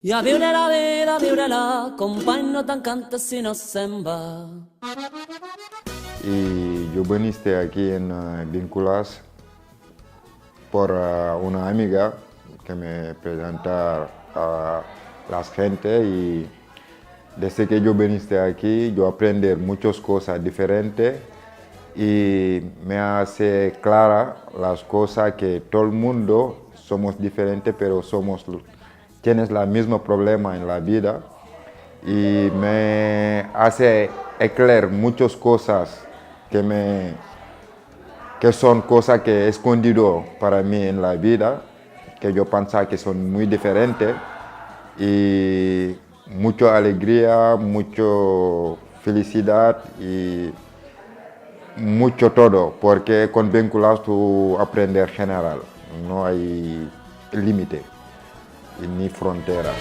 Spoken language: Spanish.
I a viure la, company, no t'encantes si no se'n va. Y yo viniste aquí en Vinculas por una amiga que me presenta a las gente y desde que yo viniste aquí yo aprendí muchas cosas diferentes y me hace clara las cosas que todo el mundo somos diferentes pero tienes el mismo problema en la vida y me hace aclarar muchas cosas que son cosas que he escondido para mí en la vida, que yo pensaba que son muy diferentes y mucha alegría, mucha felicidad y mucho todo, porque con vínculos tú aprendes general, no hay límite ni frontera.